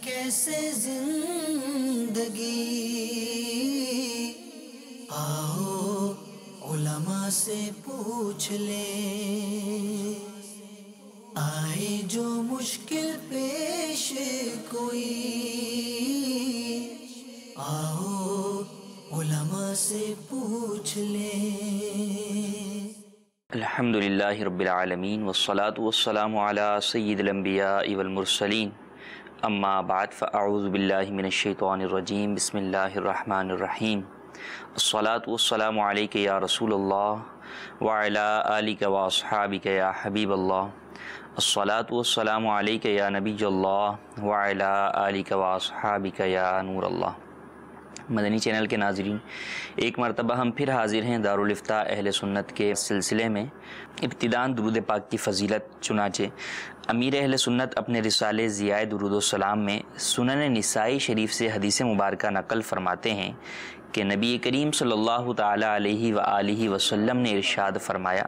کیسے زندگی، آؤ علماء سے پوچھ لیں، آئے جو مشکل پیش کوئی، آؤ علماء سے پوچھ لیں۔ الحمدللہ رب العالمین والصلاة والسلام علی سید الانبیاء والمرسلین، اما بعد فاعوذ باللہ من الشیطان الرجیم، بسم اللہ الرحمن الرحیم۔ الصلاة والسلام علیک یا رسول اللہ وعلی آلک واصحابک یا حبیب اللہ، الصلاة والسلام علیک یا نبی اللہ وعلی آلک واصحابک یا نور اللہ۔ مدنی چینل کے ناظرین، ایک مرتبہ ہم پھر حاضر ہیں دارالافتاء اہل سنت کے سلسلے میں۔ ابتداً درود پاک کی فضیلت، چنانچہ امیر اہل سنت اپنے رسالے ضیاء درود و سلام میں سنن نسائی شریف سے حدیث مبارکہ نقل فرماتے ہیں کہ نبی کریم صلی اللہ تعالی علیہ وآلہ وسلم نے ارشاد فرمایا،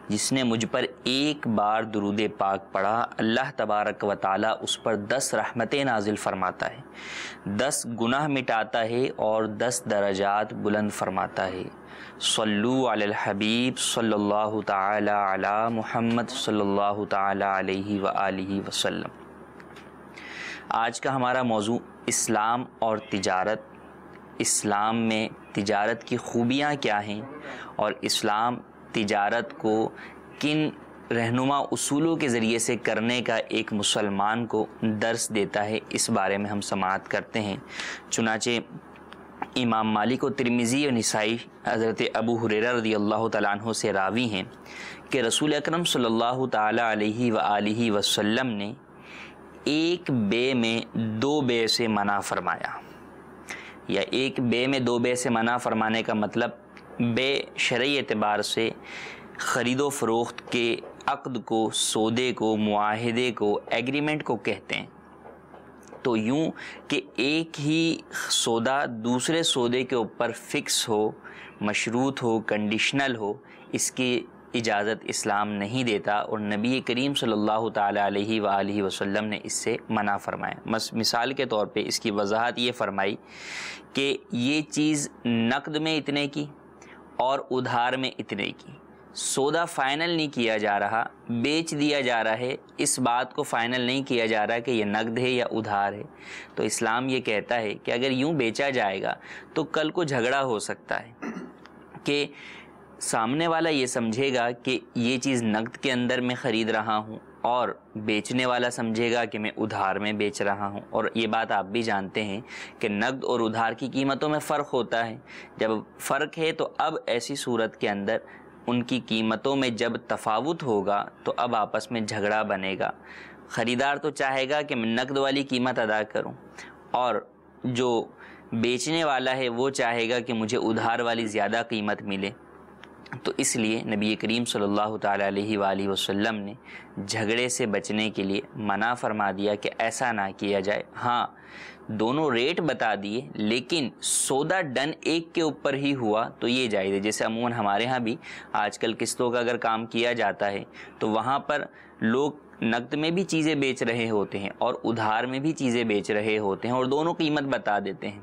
جس نے مجھ پر ایک بار درود پاک پڑھا، اللہ تبارک و تعالی اس پر 10 رحمتیں نازل فرماتا ہے، 10 گناہ مٹاتا ہے اور 10 درجات بلند فرماتا ہے۔ صلو علی الحبیب صلی اللہ تعالی علی محمد صلی اللہ تعالی علیہ وآلہ وسلم۔ آج کا ہمارا موضوع اسلام اور تجارت، اسلام میں تجارت کی خوبیاں کیا ہیں اور اسلام تجارت کو کن رہنما اصولوں کے ذریعے سے کرنے کا ایک مسلمان کو درس دیتا ہے، اس بارے میں ہم سماعت کرتے ہیں۔ چنانچہ امام مالک و ترمذی و نسائی حضرت ابو ہریرہ رضی اللہ تعالیٰ عنہ سے راوی ہیں کہ رسول اکرم صلی اللہ تعالیٰ علیہ وآلہ وسلم نے ایک بے میں 2 بے سے منع فرمایا، یا ایک بے میں 2 بے سے منع فرمانے کا مطلب بے شرعی اعتبار سے خرید و فروخت کے عقد کو، سودے کو، معاہدے کو، ایگریمنٹ کو کہتے ہیں۔ تو یوں کہ ایک ہی سودا دوسرے سودے کے اوپر فکس ہو، مشروط ہو، کنڈیشنل ہو، اس کی اجازت اسلام نہیں دیتا، اور نبی کریم صلی اللہ تعالیٰ علیہ وآلہ وسلم نے اس سے منع فرمایا۔ مثال کے طور پہ اس کی وضاحت یہ فرمائی کہ یہ چیز نقد میں اتنے کی اور ادھار میں اتنے کی، سودا فائنل نہیں کیا جا رہا، بیچ دیا جا رہا ہے، اس بات کو فائنل نہیں کیا جا رہا کہ یہ نقد ہے یا ادھار ہے۔ تو اسلام یہ کہتا ہے کہ اگر یوں بیچا جائے گا تو کل کو جھگڑا ہو سکتا ہے کہ سامنے والا یہ سمجھے گا کہ یہ چیز نقد کے اندر میں خرید رہا ہوں، اور بیچنے والا سمجھے گا کہ میں ادھار میں بیچ رہا ہوں۔ اور یہ بات آپ بھی جانتے ہیں کہ نقد اور ادھار کی قیمتوں میں فرق ہوتا ہے۔ جب فرق ہے تو اب ایسی صورت کے اندر ان کی قیمتوں میں جب تفاوت ہوگا تو اب آپس میں جھگڑا بنے گا۔ خریدار تو چاہے گا کہ میں نقد والی قیمت ادا کروں، اور جو بیچنے والا ہے وہ چاہے گا کہ مجھے ادھار والی زیادہ قیمت ملے۔ تو اس لیے نبی کریم صلی اللہ تعالیٰ علیہ وآلہ وسلم نے جھگڑے سے بچنے کے لیے منع فرما دیا کہ ایسا نہ کیا جائے۔ ہاں، دونوں ریٹ بتا دیے، لیکن سودا ڈن ایک کے اوپر ہی ہوا تو یہ جائز ہے۔ جیسے عموماً ہمارے ہاں بھی آج کل قسطوں کا اگر کام کیا جاتا ہے تو وہاں پر لوگ نقد میں بھی چیزیں بیچ رہے ہوتے ہیں اور ادھار میں بھی چیزیں بیچ رہے ہوتے ہیں، اور دونوں قیمت بتا دیتے ہیں۔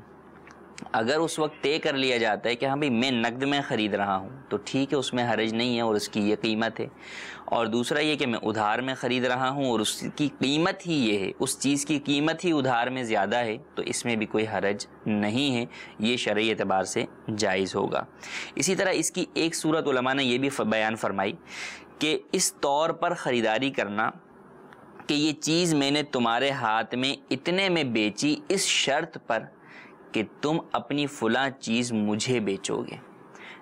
اگر اس وقت طے کر لیا جاتا ہے کہ ہاں بھئی میں نقد میں خرید رہا ہوں تو ٹھیک ہے، اس میں حرج نہیں ہے اور اس کی یہ قیمت ہے، اور دوسرا یہ کہ میں ادھار میں خرید رہا ہوں اور اس کی قیمت ہی یہ ہے، اس چیز کی قیمت ہی ادھار میں زیادہ ہے، تو اس میں بھی کوئی حرج نہیں ہے، یہ شرعی اعتبار سے جائز ہوگا۔ اسی طرح اس کی ایک صورت علماء نے یہ بھی بیان فرمائی کہ اس طور پر خریداری کرنا کہ یہ چیز میں نے تمہارے ہاتھ میں اتنے میں بیچی اس شرط پر کہ تم اپنی فلاں چیز مجھے بیچو گے،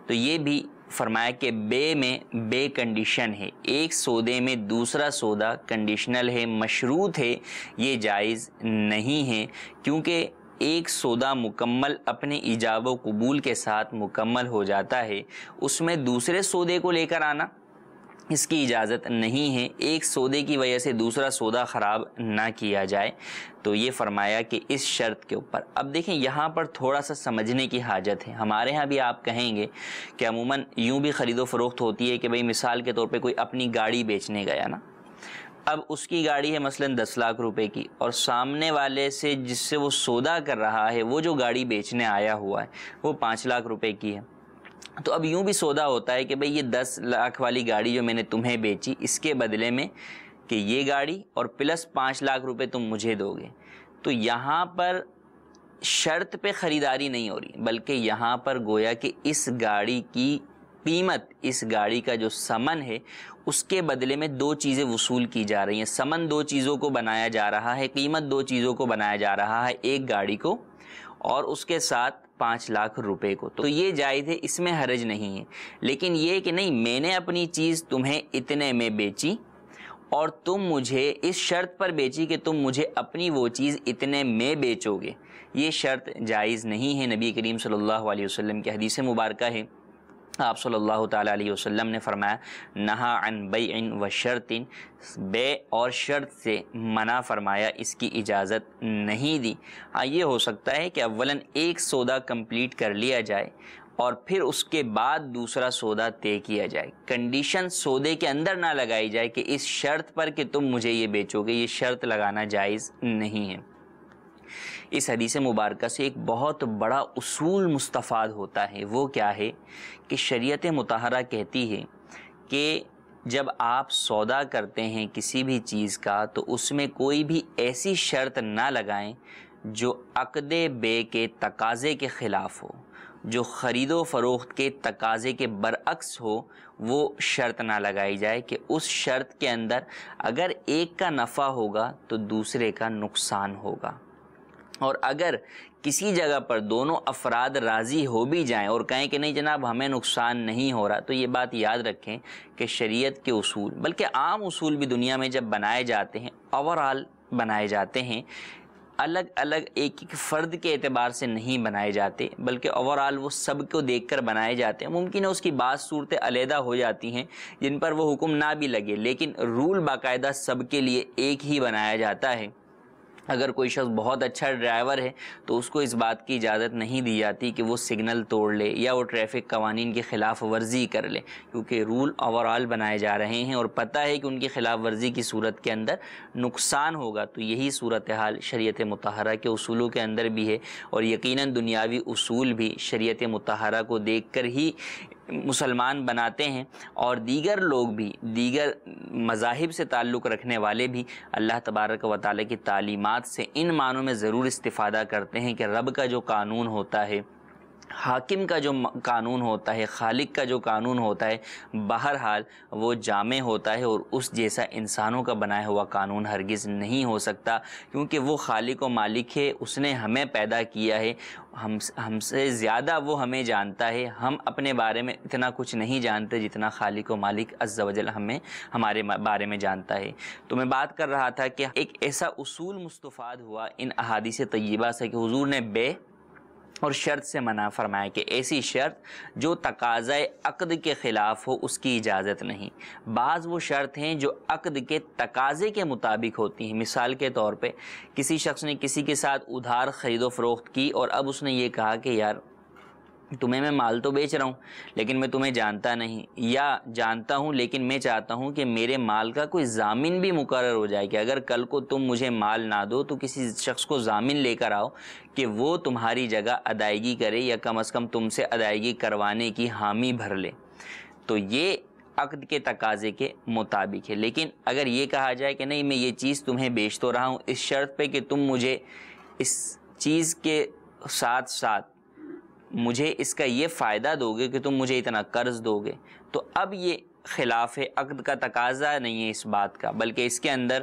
تو یہ بھی فرمایا کہ بے میں بے کنڈیشن ہے، ایک سودے میں دوسرا سودا کنڈیشنل ہے، مشروط ہے، یہ جائز نہیں ہے، کیونکہ ایک سودا مکمل اپنے ایجاب و قبول کے ساتھ مکمل ہو جاتا ہے، اس میں دوسرے سودے کو لے کر آنا اس کی اجازت نہیں ہے، ایک سودے کی وجہ سے دوسرا سودا خراب نہ کیا جائے۔ تو یہ فرمایا کہ اس شرط کے اوپر۔ اب دیکھیں یہاں پر تھوڑا سا سمجھنے کی حاجت ہے۔ ہمارے ہاں بھی آپ کہیں گے کہ عموماً یوں بھی خرید و فروخت ہوتی ہے کہ بھئی مثال کے طور پہ کوئی اپنی گاڑی بیچنے گیا نا، اب اس کی گاڑی ہے مثلاً 10 لاکھ روپے کی، اور سامنے والے سے جس سے وہ سودا کر رہا ہے وہ جو گاڑی بیچنے آیا ہوا ہے وہ 5 لاکھ روپے کی ہے، تو اب یوں بھی سودا ہوتا ہے کہ بھئی یہ 10 لاکھ والی گاڑی جو میں نے تمہیں بیچی، اس کے بدلے میں کہ یہ گاڑی اور پلس 5 لاکھ روپے تم مجھے دو گے۔ تو یہاں پر شرط پہ خریداری نہیں ہو رہی، بلکہ یہاں پر گویا کہ اس گاڑی کی قیمت، اس گاڑی کا جو ثمن ہے اس کے بدلے میں 2 چیزیں وصول کی جا رہی ہیں۔ ثمن 2 چیزوں کو بنایا جا رہا ہے، قیمت 2 چیزوں کو بنایا جا رہا ہے، ایک گاڑی کو اور اس کے ساتھ 5 لاکھ روپے کو۔ تو یہ جائز ہے، اس میں حرج نہیں ہے، لیکن یہ کہ نہیں میں نے اپنی چیز تمہیں اتنے میں بیچی اور تم مجھے اس شرط پر بیچی کہ تم مجھے اپنی وہ چیز اتنے میں بیچو گے، یہ شرط جائز نہیں ہے۔ نبی کریم صلی اللہ علیہ وسلم کی حدیث مبارکہ ہے، آپ صلی اللہ تعالیٰ علیہ وسلم نے فرمایا نہا عن بیع و شرط، بے اور شرط سے منع فرمایا، اس کی اجازت نہیں دی۔ ہاں یہ ہو سکتا ہے کہ اولاً ایک سودا کمپلیٹ کر لیا جائے اور پھر اس کے بعد دوسرا سودا طے کیا جائے، کنڈیشن سودے کے اندر نہ لگائی جائے کہ اس شرط پر کہ تم مجھے یہ بیچو گے، یہ شرط لگانا جائز نہیں ہے۔ اس حدیث مبارکہ سے ایک بہت بڑا اصول مستفاد ہوتا ہے، وہ کیا ہے کہ شریعت مطہرہ کہتی ہے کہ جب آپ سودا کرتے ہیں کسی بھی چیز کا تو اس میں کوئی بھی ایسی شرط نہ لگائیں جو عقد بے کے تقاضے کے خلاف ہو، جو خرید و فروخت کے تقاضے کے برعکس ہو، وہ شرط نہ لگائی جائے کہ اس شرط کے اندر اگر ایک کا نفع ہوگا تو دوسرے کا نقصان ہوگا، اور اگر کسی جگہ پر دونوں افراد راضی ہو بھی جائیں اور کہیں کہ نہیں جناب ہمیں نقصان نہیں ہو رہا، تو یہ بات یاد رکھیں کہ شریعت کے اصول، بلکہ عام اصول بھی دنیا میں جب بنائے جاتے ہیں، اوورآل بنائے جاتے ہیں، الگ الگ ایک ایک فرد کے اعتبار سے نہیں بنائے جاتے، بلکہ اوورآل وہ سب کو دیکھ کر بنائے جاتے ہیں۔ ممکن ہے اس کی بعض صورتیں علیحدہ ہو جاتی ہیں جن پر وہ حکم نہ بھی لگے، لیکن رول باقاعدہ سب کے لیے ایک ہی بنایا جاتا ہے۔ اگر کوئی شخص بہت اچھا ڈرائیور ہے تو اس کو اس بات کی اجازت نہیں دی جاتی کہ وہ سگنل توڑ لے یا وہ ٹریفک قوانین کی خلاف ورزی کر لے، کیونکہ رول اوورآل بنائے جا رہے ہیں اور پتہ ہے کہ ان کی خلاف ورزی کی صورت کے اندر نقصان ہوگا۔ تو یہی صورتحال شریعت مطہرہ کے اصولوں کے اندر بھی ہے، اور یقیناً دنیاوی اصول بھی شریعت مطہرہ کو دیکھ کر ہی مسلمان بناتے ہیں، اور دیگر لوگ بھی، دیگر مذاہب سے تعلق رکھنے والے بھی اللہ تبارک و تعالیٰ کی تعلیمات سے ان معنوں میں ضرور استفادہ کرتے ہیں کہ رب کا جو قانون ہوتا ہے، حاکم کا جو قانون ہوتا ہے، خالق کا جو قانون ہوتا ہے، بہرحال وہ جامع ہوتا ہے، اور اس جیسا انسانوں کا بنایا ہوا قانون ہرگز نہیں ہو سکتا، کیونکہ وہ خالق و مالک ہے، اس نے ہمیں پیدا کیا ہے، ہم سے زیادہ وہ ہمیں جانتا ہے، ہم اپنے بارے میں اتنا کچھ نہیں جانتے جتنا خالق و مالک عز و جل ہمارے بارے میں جانتا ہے۔ تو میں بات کر رہا تھا کہ ایک ایسا اصول مستفاد ہوا ان احادیث طیبہ سے کہ حضور نے بے اور شرط سے منع فرمایا کہ ایسی شرط جو تقاضۂ عقد کے خلاف ہو اس کی اجازت نہیں۔ بعض وہ شرط ہیں جو عقد کے تقاضے کے مطابق ہوتی ہیں، مثال کے طور پہ کسی شخص نے کسی کے ساتھ ادھار خرید و فروخت کی اور اب اس نے یہ کہا کہ یار تمہیں میں مال تو بیچ رہا ہوں لیکن میں تمہیں جانتا نہیں، یا جانتا ہوں لیکن میں چاہتا ہوں کہ میرے مال کا کوئی ضامن بھی مقرر ہو جائے کہ اگر کل کو تم مجھے مال نہ دو تو کسی شخص کو ضامن لے کر آؤ کہ وہ تمہاری جگہ ادائیگی کرے یا کم از کم تم سے ادائیگی کروانے کی حامی بھر لے۔ تو یہ عقد کے تقاضے کے مطابق ہے۔ لیکن اگر یہ کہا جائے کہ نہیں میں یہ چیز تمہیں بیچ تو رہا ہوں اس شرط پہ کہ تم مجھے اس چیز کے ساتھ ساتھ مجھے اس کا یہ فائدہ دو گے کہ تم مجھے اتنا قرض دو گے، تو اب یہ خلاف عقد کا تقاضا نہیں ہے اس بات کا، بلکہ اس کے اندر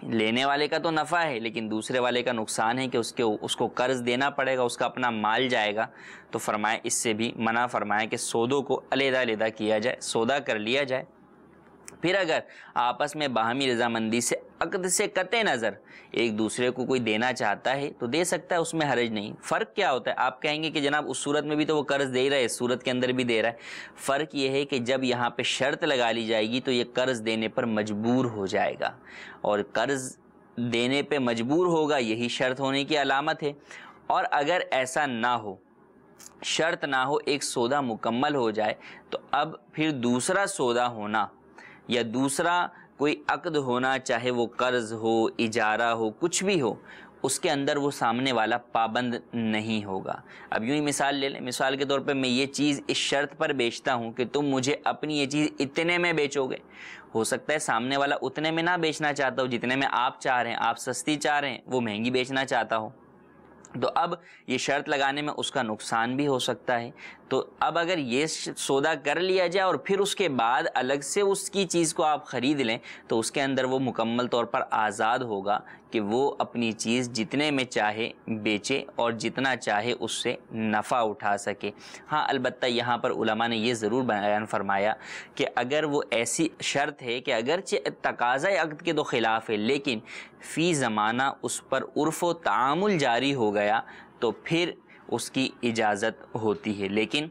لینے والے کا تو نفع ہے لیکن دوسرے والے کا نقصان ہے کہ اس کو قرض دینا پڑے گا، اس کا اپنا مال جائے گا۔ تو فرمایا اس سے بھی منع فرمایا کہ سودوں کو علیحدہ علیحدہ کیا جائے، سودا کر لیا جائے۔ پھر اگر آپس میں باہمی رضامندی سے عقد سے قطع نظر ایک دوسرے کو کوئی دینا چاہتا ہے تو دے سکتا ہے، اس میں حرج نہیں۔ فرق کیا ہوتا ہے؟ آپ کہیں گے کہ جناب اس صورت میں بھی تو وہ قرض دے ہی رہا ہے، اس صورت کے اندر بھی دے رہا ہے۔ فرق یہ ہے کہ جب یہاں پہ شرط لگا لی جائے گی تو یہ قرض دینے پر مجبور ہو جائے گا، اور قرض دینے پہ مجبور ہوگا یہی شرط ہونے کی علامت ہے۔ اور اگر ایسا نہ ہو، شرط نہ ہو، ایک سودا مکمل ہو جائے، تو اب پھر دوسرا سودا ہونا یا دوسرا کوئی عقد ہونا، چاہے وہ قرض ہو، اجارہ ہو، کچھ بھی ہو، اس کے اندر وہ سامنے والا پابند نہیں ہوگا۔ اب یوں ہی مثال لے لیں، مثال کے طور پہ میں یہ چیز اس شرط پر بیچتا ہوں کہ تم مجھے اپنی یہ چیز اتنے میں بیچو گے، ہو سکتا ہے سامنے والا اتنے میں نہ بیچنا چاہتا ہو جتنے میں آپ چاہ رہے ہیں، آپ سستی چاہ رہے ہیں، وہ مہنگی بیچنا چاہتا ہو، تو اب یہ شرط لگانے میں اس کا نقصان بھی ہو سکتا ہے۔ تو اب اگر یہ سودا کر لیا جائے اور پھر اس کے بعد الگ سے اس کی چیز کو آپ خرید لیں تو اس کے اندر وہ مکمل طور پر آزاد ہوگا کہ وہ اپنی چیز جتنے میں چاہے بیچے اور جتنا چاہے اس سے نفع اٹھا سکے۔ ہاں البتہ یہاں پر علماء نے یہ ضرور بیان فرمایا کہ اگر وہ ایسی شرط ہے کہ اگرچہ تقاضۂ عقد کے تو خلاف ہے لیکن فی زمانہ اس پر عرف و تعامل جاری ہو گیا تو پھر اس کی اجازت ہوتی ہے، لیکن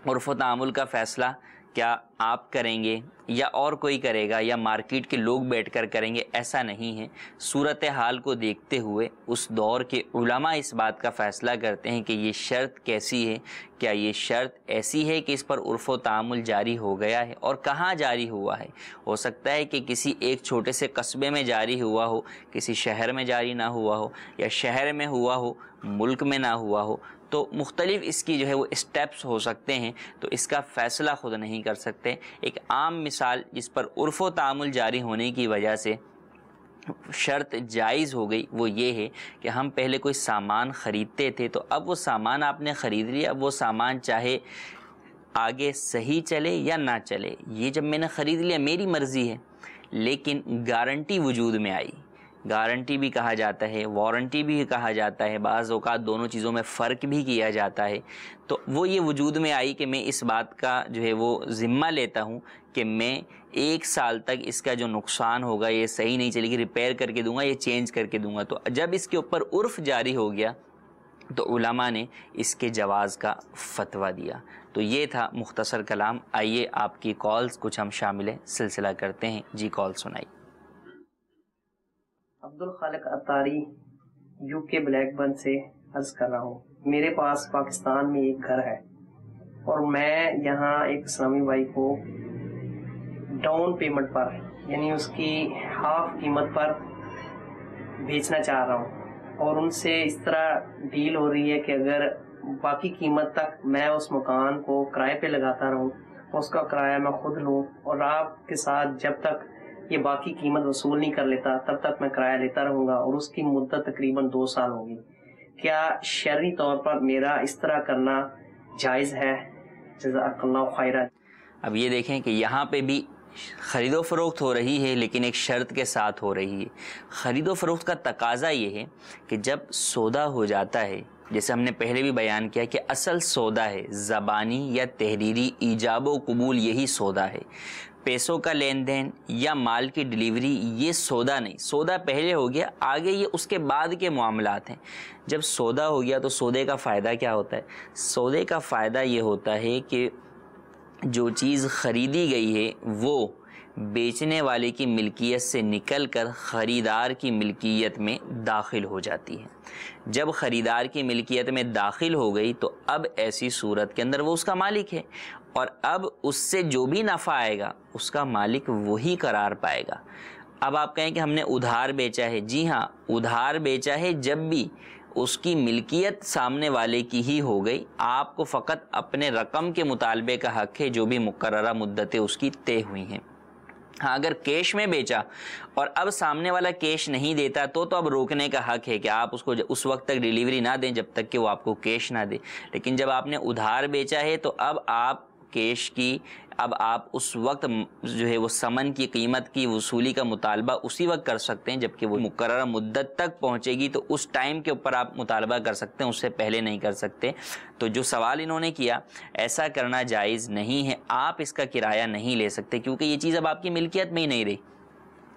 عرف و تعامل کا فیصلہ کیا آپ کریں گے یا اور کوئی کرے گا یا مارکیٹ کے لوگ بیٹھ کر کریں گے، ایسا نہیں ہے۔ صورتحال کو دیکھتے ہوئے اس دور کے علماء اس بات کا فیصلہ کرتے ہیں کہ یہ شرط کیسی ہے، کیا یہ شرط ایسی ہے کہ اس پر عرف و تعامل جاری ہو گیا ہے اور کہاں جاری ہوا ہے۔ ہو سکتا ہے کہ کسی ایک چھوٹے سے قصبے میں جاری ہوا ہو، کسی شہر میں جاری نہ ہوا ہو، یا شہر میں ہوا ہو ملک میں نہ ہوا ہو، تو مختلف اس کی جو ہے وہ اسٹیپس ہو سکتے ہیں، تو اس کا فیصلہ خود نہیں کر سکتے۔ ایک عام مثال جس پر عرف و تعامل جاری ہونے کی وجہ سے شرط جائز ہو گئی وہ یہ ہے کہ ہم پہلے کوئی سامان خریدتے تھے، تو اب وہ سامان آپ نے خرید لیا، اب وہ سامان چاہے آگے صحیح چلے یا نہ چلے، یہ جب میں نے خرید لیا میری مرضی ہے، لیکن گارنٹی وجود میں آئی۔ گارنٹی بھی کہا جاتا ہے، وارنٹی بھی کہا جاتا ہے، بعض اوقات دونوں چیزوں میں فرق بھی کیا جاتا ہے، تو وہ یہ وجود میں آئی کہ میں اس بات کا جو ہے وہ ذمہ لیتا ہوں کہ میں 1 سال تک اس کا جو نقصان ہوگا، یہ صحیح نہیں چلے گی، ریپیئر کر کے دوں گا، یہ چینج کر کے دوں گا۔ تو جب اس کے اوپر عرف جاری ہو گیا تو علماء نے اس کے جواز کا فتویٰ دیا۔ تو یہ تھا مختصر کلام۔ آئیے آپ کی کالز کچھ ہم شامل سلسلہ کرتے ہیں۔ جی کال سنائی۔ عبدالخالق اتاری یو کے بلیک برن سے عرض کر رہا ہوں۔ میرے پاس پاکستان میں ایک گھر ہے اور میں یہاں ایک اسلامی بھائی کو ڈاؤن پیمنٹ پر، یعنی اس کی ہاف قیمت پر بیچنا چاہ رہا ہوں، اور ان سے اس طرح ڈیل ہو رہی ہے کہ اگر باقی قیمت تک میں اس مکان کو کرائے پہ لگاتا رہوں، اس کا کرایہ میں خود لوں، اور آپ کے ساتھ جب تک یہ باقی قیمت وصول نہیں کر لیتا تب تک میں کرایہ لیتا رہوں گا، اور اس کی مدت تقریباً 2 سال ہوگی۔ کیا شرعی طور پر میرا اس طرح کرنا جائز ہے؟ جزاک اللہ خیرا۔ اب یہ دیکھیں کہ یہاں پہ بھی خرید و فروخت ہو رہی ہے لیکن ایک شرط کے ساتھ ہو رہی ہے۔ خرید و فروخت کا تقاضا یہ ہے کہ جب سودا ہو جاتا ہے، جیسے ہم نے پہلے بھی بیان کیا کہ اصل سودا ہے زبانی یا تحریری ایجاب و قبول، یہی سودا ہے۔ پیسوں کا لین دین یا مال کی ڈیلیوری یہ سودا نہیں، سودا پہلے ہو گیا، آگے یہ اس کے بعد کے معاملات ہیں۔ جب سودا ہو گیا تو سودے کا فائدہ کیا ہوتا ہے؟ سودے کا فائدہ یہ ہوتا ہے کہ جو چیز خریدی گئی ہے وہ بیچنے والے کی ملکیت سے نکل کر خریدار کی ملکیت میں داخل ہو جاتی ہے۔ جب خریدار کی ملکیت میں داخل ہو گئی تو اب ایسی صورت کے اندر وہ اس کا مالک ہے، اور اب اس سے جو بھی نفع آئے گا اس کا مالک وہی قرار پائے گا۔ اب آپ کہیں کہ ہم نے ادھار بیچا ہے، جی ہاں ادھار بیچا ہے، جب بھی اس کی ملکیت سامنے والے کی ہی ہو گئی، آپ کو فقط اپنے رقم کے مطالبے کا حق ہے جو بھی مقررہ مدتیں اس کی طے ہوئی ہیں۔ ہاں اگر کیش میں بیچا اور اب سامنے والا کیش نہیں دیتا تو اب روکنے کا حق ہے کہ آپ اس کو اس وقت تک ڈیلیوری نہ دیں جب تک کہ وہ آپ کو کیش نہ دے۔ لیکن جب آپ نے ادھار بیچا ہے تو اب آپ کیش کی، اب آپ اس وقت جو ہے وہ ثمن کی قیمت کی وصولی کا مطالبہ اسی وقت کر سکتے ہیں جب کہ وہ مقررہ مدت تک پہنچے گی، تو اس ٹائم کے اوپر آپ مطالبہ کر سکتے ہیں، اس سے پہلے نہیں کر سکتے۔ تو جو سوال انہوں نے کیا ایسا کرنا جائز نہیں ہے، آپ اس کا کرایہ نہیں لے سکتے کیونکہ یہ چیز اب آپ کی ملکیت میں ہی نہیں رہی۔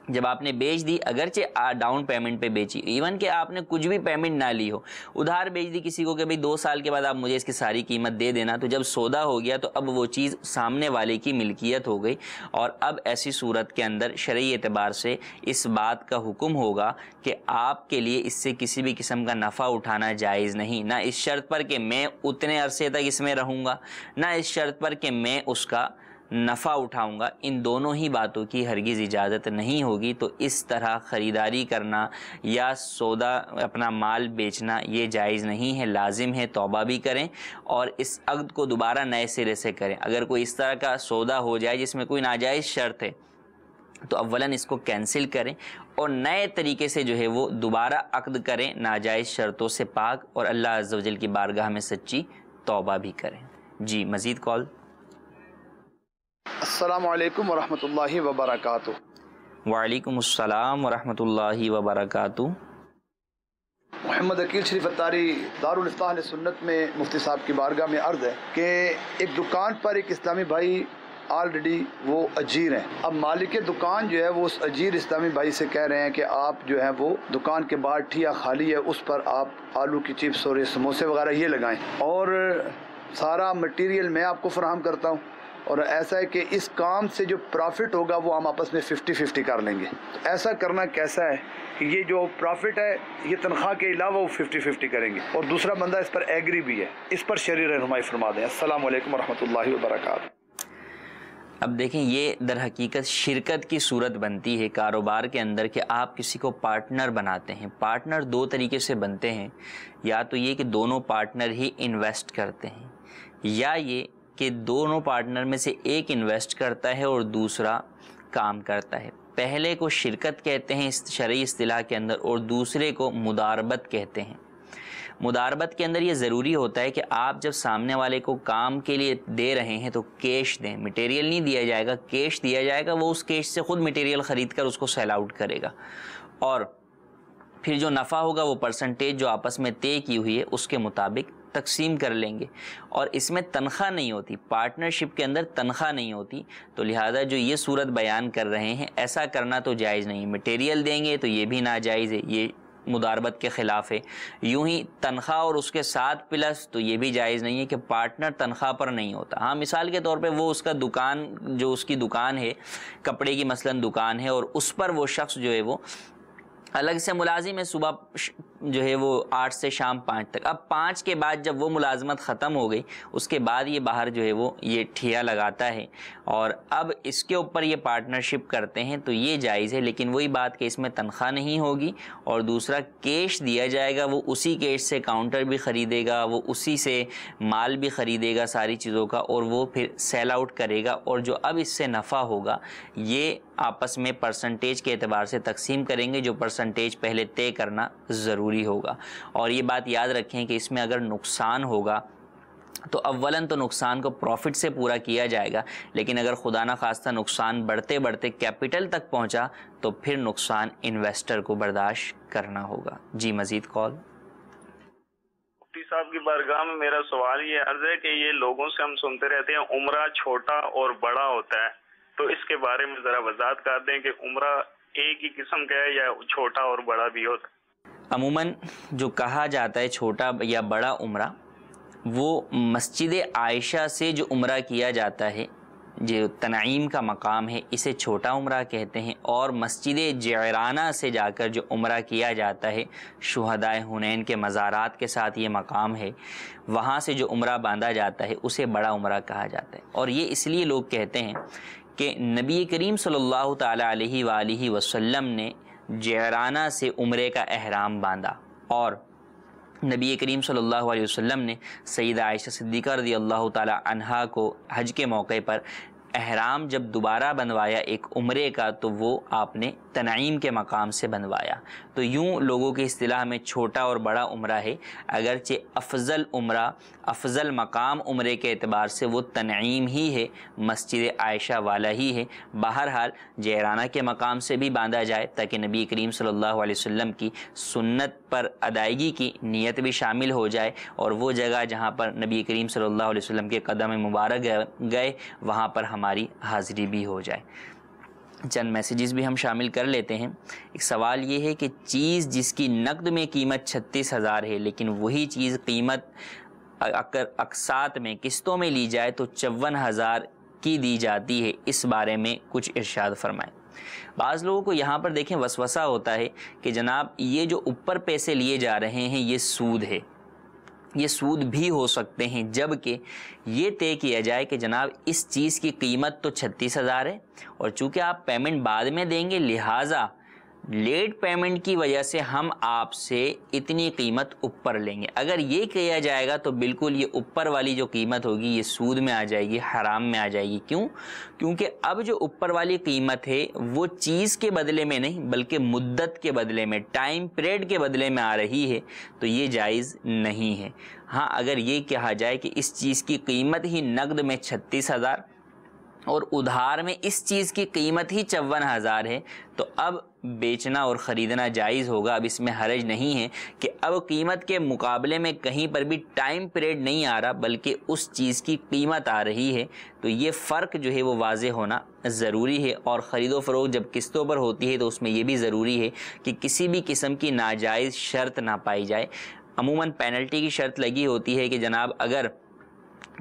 جب آپ نے بیچ دی، اگرچہ ڈاؤن پیمنٹ پہ بیچی، ایون کہ آپ نے کچھ بھی پیمنٹ نہ لی ہو، ادھار بیچ دی کسی کو کہ بھئی 2 سال کے بعد آپ مجھے اس کی ساری قیمت دے دینا، تو جب سودا ہو گیا تو اب وہ چیز سامنے والے کی ملکیت ہو گئی، اور اب ایسی صورت کے اندر شرعی اعتبار سے اس بات کا حکم ہوگا کہ آپ کے لیے اس سے کسی بھی قسم کا نفع اٹھانا جائز نہیں، نہ اس شرط پر کہ میں اتنے عرصے تک اس میں رہوں گا، نہ اس شرط پر کہ میں اس کا نفع اٹھاؤں گا، ان دونوں ہی باتوں کی ہرگز اجازت نہیں ہوگی۔ تو اس طرح خریداری کرنا یا سودا اپنا مال بیچنا یہ جائز نہیں ہے، لازم ہے توبہ بھی کریں اور اس عقد کو دوبارہ نئے سرے سے کریں۔ اگر کوئی اس طرح کا سودا ہو جائے جس میں کوئی ناجائز شرط ہے تو اولاً اس کو کینسل کریں اور نئے طریقے سے جو ہے وہ دوبارہ عقد کریں ناجائز شرطوں سے پاک، اور اللہ عز و جل کی بارگاہ میں سچی توبہ بھی کریں۔ جی مزید کال۔ السلام علیکم ورحمۃ اللہ وبرکاتہ۔ وعلیکم السلام ورحمۃ اللہ وبرکاتہ۔ محمد عقیل شریف اتاری دارالفتاح علیہ سنت میں مفتی صاحب کی بارگاہ میں عرض ہے کہ ایک دکان پر ایک اسلامی بھائی آلریڈی وہ اجیر ہیں۔ اب مالک دکان جو ہے وہ اس اجیر اسلامی بھائی سے کہہ رہے ہیں کہ آپ جو ہے وہ دکان کے باہر ٹھیا خالی ہے، اس پر آپ آلو کی چپس اور سموسے وغیرہ یہ لگائیں اور سارا مٹیریل میں آپ کو فراہم کرتا ہوں، اور ایسا ہے کہ اس کام سے جو پرافٹ ہوگا وہ ہم آپس میں 50-50 کر لیں گے۔ تو ایسا کرنا کیسا ہے کہ یہ جو پرافٹ ہے یہ تنخواہ کے علاوہ وہ 50-50 کریں گے، اور دوسرا بندہ اس پر ایگری بھی ہے؟ اس پر شرعی رہنمائی فرما دیں۔ السلام علیکم ورحمۃ اللہ وبرکاتہ۔ اب دیکھیں یہ در حقیقت شرکت کی صورت بنتی ہے کاروبار کے اندر کہ آپ کسی کو پارٹنر بناتے ہیں۔ پارٹنر دو طریقے سے بنتے ہیں، یا تو یہ کہ دونوں پارٹنر ہی انویسٹ کرتے ہیں، یا یہ کہ دونوں پارٹنر میں سے ایک انویسٹ کرتا ہے اور دوسرا کام کرتا ہے۔ پہلے کو شرکت کہتے ہیں اس شرعی اصطلاح کے اندر، اور دوسرے کو مداربت کہتے ہیں۔ مداربت کے اندر یہ ضروری ہوتا ہے کہ آپ جب سامنے والے کو کام کے لیے دے رہے ہیں تو کیش دیں، مٹیریل نہیں دیا جائے گا، کیش دیا جائے گا، وہ اس کیش سے خود مٹیریل خرید کر اس کو سیل آؤٹ کرے گا، اور پھر جو نفع ہوگا وہ پرسنٹیج جو آپس میں طے کی ہوئی ہے اس کے مطابق تقسیم کر لیں گے، اور اس میں تنخواہ نہیں ہوتی، پارٹنرشپ کے اندر تنخواہ نہیں ہوتی۔ تو لہٰذا جو یہ صورت بیان کر رہے ہیں ایسا کرنا تو جائز نہیں، مٹیریل دیں گے تو یہ بھی ناجائز ہے، یہ مداربت کے خلاف ہے۔ یوں ہی تنخواہ اور اس کے ساتھ پلس تو یہ بھی جائز نہیں ہے کہ پارٹنر تنخواہ پر نہیں ہوتا۔ ہاں مثال کے طور پہ وہ اس کا دکان جو اس کی دکان ہے کپڑے کی مثلاً دکان ہے، اور اس پر وہ شخص جو ہے وہ الگ سے ملازم ہے، صبح جو ہے وہ 8 سے شام 5 تک۔ اب 5 کے بعد جب وہ ملازمت ختم ہو گئی اس کے بعد یہ باہر جو ہے وہ یہ ٹھیا لگاتا ہے، اور اب اس کے اوپر یہ پارٹنرشپ کرتے ہیں تو یہ جائز ہے، لیکن وہی بات کہ اس میں تنخواہ نہیں ہوگی، اور دوسرا کیش دیا جائے گا، وہ اسی کیش سے کاؤنٹر بھی خریدے گا، وہ اسی سے مال بھی خریدے گا ساری چیزوں کا، اور وہ پھر سیل آؤٹ کرے گا، اور جو اب اس سے نفع ہوگا یہ آپس میں پرسنٹیج کے اعتبار سے تقسیم کریں گے، جو پرسنٹیج پہلے طے کرنا ضروری ہوگا۔ اور یہ بات یاد رکھیں کہ اس میں اگر نقصان ہوگا تو اولاً تو نقصان کو پروفٹ سے پورا کیا جائے گا، لیکن اگر خدا نخواستہ نقصان بڑھتے بڑھتے کیپٹل تک پہنچا تو پھر نقصان انویسٹر کو برداشت کرنا ہوگا۔ جی مزید کال۔ مفتی صاحب کی بارگاہ میں میرا سوال یہ عرض ہے کہ یہ لوگوں سے ہم سنتے رہتے ہیں عمرہ چھوٹا اور بڑا ہوتا ہے، تو اس کے بارے میں ذرا وضاحت کر دیں کہ عمرہ ایک ہی قسم کا ہے یا چھوٹا اور بڑا بھی ہوتا ہے؟ عموماً جو کہا جاتا ہے چھوٹا یا بڑا عمرہ، وہ مسجد عائشہ سے جو عمرہ کیا جاتا ہے جو تنعیم کا مقام ہے اسے چھوٹا عمرہ کہتے ہیں، اور مسجد جعرانہ سے جا کر جو عمرہ کیا جاتا ہے شہدائے حنین کے مزارات کے ساتھ یہ مقام ہے، وہاں سے جو عمرہ باندھا جاتا ہے اسے بڑا عمرہ کہا جاتا ہے۔ اور یہ اس لیے لوگ کہتے ہیں کہ نبی کریم صلی اللہ تعالیٰ علیہ وآلہ وسلم نے جعرانہ سے عمرے کا احرام باندھا، اور نبی کریم صلی اللہ علیہ وسلم نے سیدہ عائشہ صدیقہ رضی اللہ تعالیٰ عنہا کو حج کے موقع پر احرام جب دوبارہ بنوایا ایک عمرے کا تو وہ آپ نے تنعیم کے مقام سے بنوایا۔ تو یوں لوگوں کی اصطلاح میں چھوٹا اور بڑا عمرہ ہے، اگرچہ افضل عمرہ افضل مقام عمرے کے اعتبار سے وہ تنعیم ہی ہے، مسجد عائشہ والا ہی ہے۔ بہرحال جعرانہ کے مقام سے بھی باندھا جائے تاکہ نبی کریم صلی اللہ علیہ وسلم کی سنت پر ادائیگی کی نیت بھی شامل ہو جائے، اور وہ جگہ جہاں پر نبی کریم صلی اللہ علیہ وسلم کے قدم مبارک گئے وہاں پر ہماری حاضری بھی ہو جائے۔ چند میسیجز بھی ہم شامل کر لیتے ہیں۔ ایک سوال یہ ہے کہ چیز جس کی نقد میں قیمت 36,000 ہے لیکن وہی چیز قیمت اقساط میں قسطوں میں لی جائے تو 54,000 کی دی جاتی ہے، اس بارے میں کچھ ارشاد فرمائیں۔ بعض لوگوں کو یہاں پر دیکھیں وسوسہ ہوتا ہے کہ جناب یہ جو اوپر پیسے لیے جا رہے ہیں یہ سود ہے، یہ سود بھی ہو سکتے ہیں، جبکہ یہ طے کیا جائے کہ جناب اس چیز کی قیمت تو 36,000 ہے، اور چونکہ آپ پیمنٹ بعد میں دیں گے لہٰذا لیٹ پیمنٹ کی وجہ سے ہم آپ سے اتنی قیمت اوپر لیں گے۔ اگر یہ کیا جائے گا تو بالکل یہ اوپر والی جو قیمت ہوگی یہ سود میں آ جائے گی، حرام میں آ جائے گی۔ کیوں؟ کیونکہ اب جو اوپر والی قیمت ہے وہ چیز کے بدلے میں نہیں بلکہ مدت کے بدلے میں، ٹائم پیریڈ کے بدلے میں آ رہی ہے، تو یہ جائز نہیں ہے۔ ہاں اگر یہ کہا جائے کہ اس چیز کی قیمت ہی نقد میں 36,000 اور ادھار میں اس چیز کی قیمت ہی 54,000 ہے تو اب بیچنا اور خریدنا جائز ہوگا۔ اب اس میں حرج نہیں ہے کہ اب قیمت کے مقابلے میں کہیں پر بھی ٹائم پیریڈ نہیں آ رہا بلکہ اس چیز کی قیمت آ رہی ہے، تو یہ فرق جو ہے وہ واضح ہونا ضروری ہے۔ اور خرید و فروخت جب قسطوں پر ہوتی ہے تو اس میں یہ بھی ضروری ہے کہ کسی بھی قسم کی ناجائز شرط نہ پائی جائے۔ عموماً پینلٹی کی شرط لگی ہوتی ہے کہ جناب اگر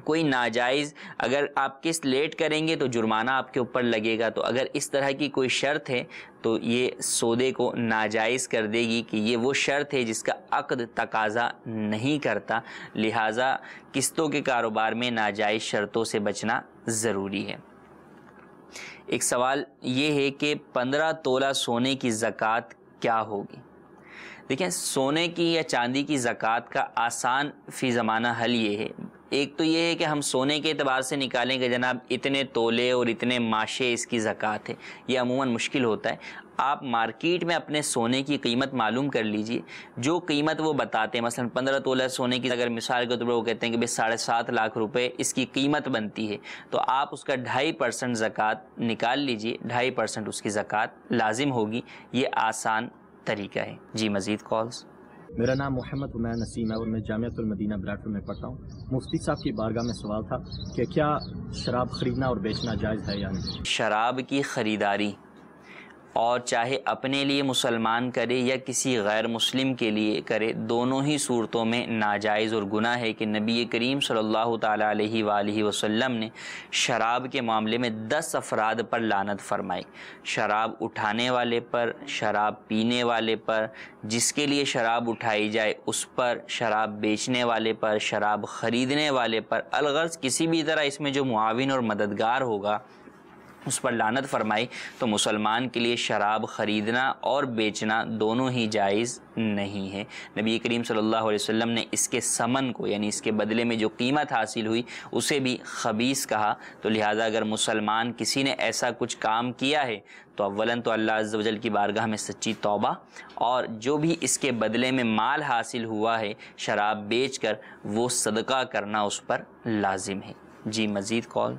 کوئی ناجائز، اگر آپ قسط لیٹ کریں گے تو جرمانہ آپ کے اوپر لگے گا، تو اگر اس طرح کی کوئی شرط ہے تو یہ سودے کو ناجائز کر دے گی کہ یہ وہ شرط ہے جس کا عقد تقاضا نہیں کرتا، لہٰذا قسطوں کے کاروبار میں ناجائز شرطوں سے بچنا ضروری ہے۔ ایک سوال یہ ہے کہ 15 تولہ سونے کی زکوٰۃ کیا ہوگی؟ دیکھیں، سونے کی یا چاندی کی زکوٰۃ کا آسان فی زمانہ حل یہ ہے، ایک تو یہ ہے کہ ہم سونے کے اعتبار سے نکالیں کہ جناب اتنے تولے اور اتنے ماشے اس کی زکوٰۃ ہے، یہ عموماً مشکل ہوتا ہے۔ آپ مارکیٹ میں اپنے سونے کی قیمت معلوم کر لیجئے، جو قیمت وہ بتاتے ہیں، مثلا 15 تولہ سونے کی اگر مثال کے طور پر وہ کہتے ہیں کہ 7.5 لاکھ روپے اس کی قیمت بنتی ہے، تو آپ اس کا 2.5% زکوٰۃ نکال لیجئے، 2.5% اس کی زکوٰۃ لازم ہوگی۔ یہ آسان طریقہ ہے۔ جی مزید کالز۔ میرا نام محمد حمید نسیم ہے اور میں جامعۃ المدینہ بریڈفورڈ میں پڑھتا ہوں۔ مفتی صاحب کی بارگاہ میں سوال تھا کہ کیا شراب خریدنا اور بیچنا جائز ہے یا نہیں؟ شراب کی خریداری اور چاہے اپنے لیے مسلمان کرے یا کسی غیر مسلم کے لیے کرے، دونوں ہی صورتوں میں ناجائز اور گناہ ہے کہ نبی کریم صلی اللہ تعالیٰ علیہ وآلہ وسلم نے شراب کے معاملے میں 10 افراد پر لعنت فرمائی۔ شراب اٹھانے والے پر، شراب پینے والے پر، جس کے لیے شراب اٹھائی جائے اس پر، شراب بیچنے والے پر، شراب خریدنے والے پر، الغرض کسی بھی طرح اس میں جو معاون اور مددگار ہوگا اس پر لعنت فرمائی۔ تو مسلمان کے لیے شراب خریدنا اور بیچنا دونوں ہی جائز نہیں ہے۔ نبی کریم صلی اللہ علیہ وسلم نے اس کے ثمن کو، یعنی اس کے بدلے میں جو قیمت حاصل ہوئی، اسے بھی خبیث کہا۔ تو لہٰذا اگر مسلمان کسی نے ایسا کچھ کام کیا ہے تو اولاً تو اللہ عز و جل کی بارگاہ میں سچی توبہ، اور جو بھی اس کے بدلے میں مال حاصل ہوا ہے شراب بیچ کر، وہ صدقہ کرنا اس پر لازم ہے۔ جی مزید کال۔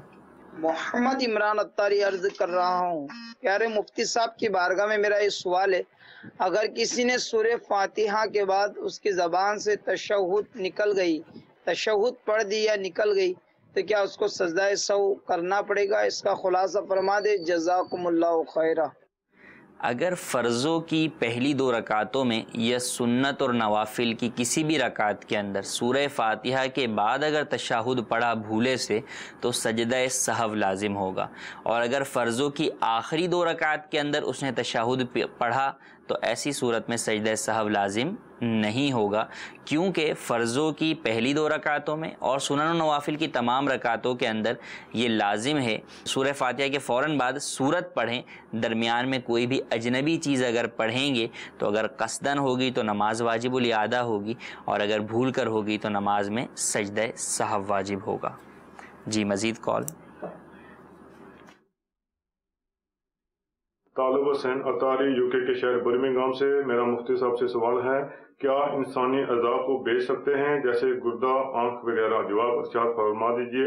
محمد عمران اتاری عرض کر رہا ہوں، پیارے مفتی صاحب کی بارگاہ میں میرا یہ سوال ہے، اگر کسی نے سورہ فاتحہ کے بعد اس کی زبان سے تشہد نکل گئی، تشہد پڑھ دی یا نکل گئی، تو کیا اس کو سجدہ سہو کرنا پڑے گا؟ اس کا خلاصہ فرما دے، جزاکم اللہ خیرہ۔ اگر فرضوں کی پہلی 2 رکعتوں میں یا سنت اور نوافل کی کسی بھی رکعت کے اندر سورہ فاتحہ کے بعد اگر تشہد پڑھا بھولے سے تو سجدہ سہو لازم ہوگا، اور اگر فرضوں کی آخری 2 رکعت کے اندر اس نے تشہد پڑھا تو ایسی صورت میں سجدہ سہو لازم نہیں ہوگا، کیونکہ فرضوں کی پہلی 2 رکعتوں میں اور سنن و نوافل کی تمام رکعتوں کے اندر یہ لازم ہے سورہ فاتحہ کے فوراً بعد سورت پڑھیں، درمیان میں کوئی بھی اجنبی چیز اگر پڑھیں گے تو اگر قصدن ہوگی تو نماز واجب الاعادہ ہوگی، اور اگر بھول کر ہوگی تو نماز میں سجدہ سہو واجب ہوگا۔ جی مزید کال۔ طالب حسین اتاری UK کے شہر برمنگھام سے، میرا مفتی صاحب سے سوال ہے، کیا انسانی اعضاء کو بیچ سکتے ہیں جیسے گردہ، آنکھ وغیرہ؟ جواب ارشاد فرما دیجیے۔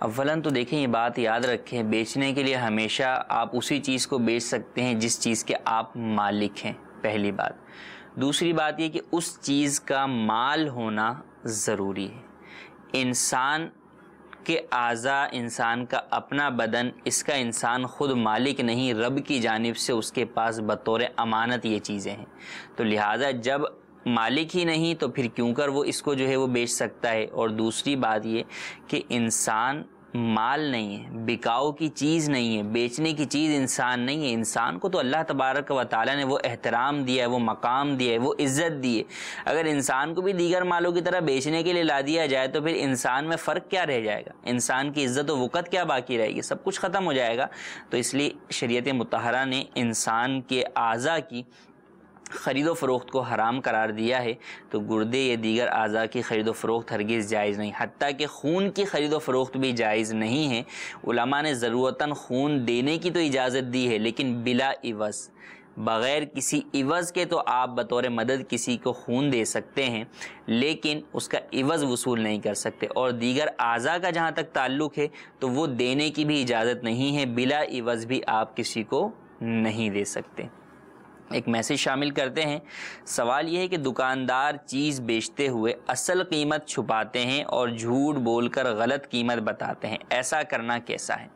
اولاً تو دیکھیں، یہ بات یاد رکھیں، بیچنے کے لیے ہمیشہ آپ اسی چیز کو بیچ سکتے ہیں جس چیز کے آپ مالک ہیں، پہلی بات۔ دوسری بات یہ کہ اس چیز کا مال ہونا ضروری ہے۔ انسان کے اعضاء، انسان کا اپنا بدن، اس کا انسان خود مالک نہیں، رب کی جانب سے اس کے پاس بطور امانت یہ چیزیں ہیں، تو لہٰذا جب مالک ہی نہیں تو پھر کیوں کر وہ اس کو جو ہے وہ بیچ سکتا ہے۔ اور دوسری بات یہ کہ انسان مال نہیں ہے، بکاؤ کی چیز نہیں ہے، بیچنے کی چیز انسان نہیں ہے۔ انسان کو تو اللہ تبارک و تعالیٰ نے وہ احترام دیا ہے، وہ مقام دیا ہے، وہ عزت دی ہے۔ اگر انسان کو بھی دیگر مالوں کی طرح بیچنے کے لیے لا دیا جائے تو پھر انسان میں فرق کیا رہ جائے گا؟ انسان کی عزت و وقت کیا باقی رہے گی؟ سب کچھ ختم ہو جائے گا۔ تو اس لیے شریعت مطہرہ نے انسان کے اعضاء کی خرید و فروخت کو حرام قرار دیا ہے، تو گردے یا دیگر اعضاء کی خرید و فروخت ہرگز جائز نہیں، حتیٰ کہ خون کی خرید و فروخت بھی جائز نہیں ہے۔ علماء نے ضرورتاً خون دینے کی تو اجازت دی ہے، لیکن بلا عوض، بغیر کسی عوض کے تو آپ بطور مدد کسی کو خون دے سکتے ہیں، لیکن اس کا عوض وصول نہیں کر سکتے۔ اور دیگر اعضاء کا جہاں تک تعلق ہے تو وہ دینے کی بھی اجازت نہیں ہے، بلا عوض بھی آپ کسی کو نہیں دے سکتے۔ ایک میسج شامل کرتے ہیں۔ سوال یہ ہے کہ دکاندار چیز بیچتے ہوئے اصل قیمت چھپاتے ہیں اور جھوٹ بول کر غلط قیمت بتاتے ہیں، ایسا کرنا کیسا ہے؟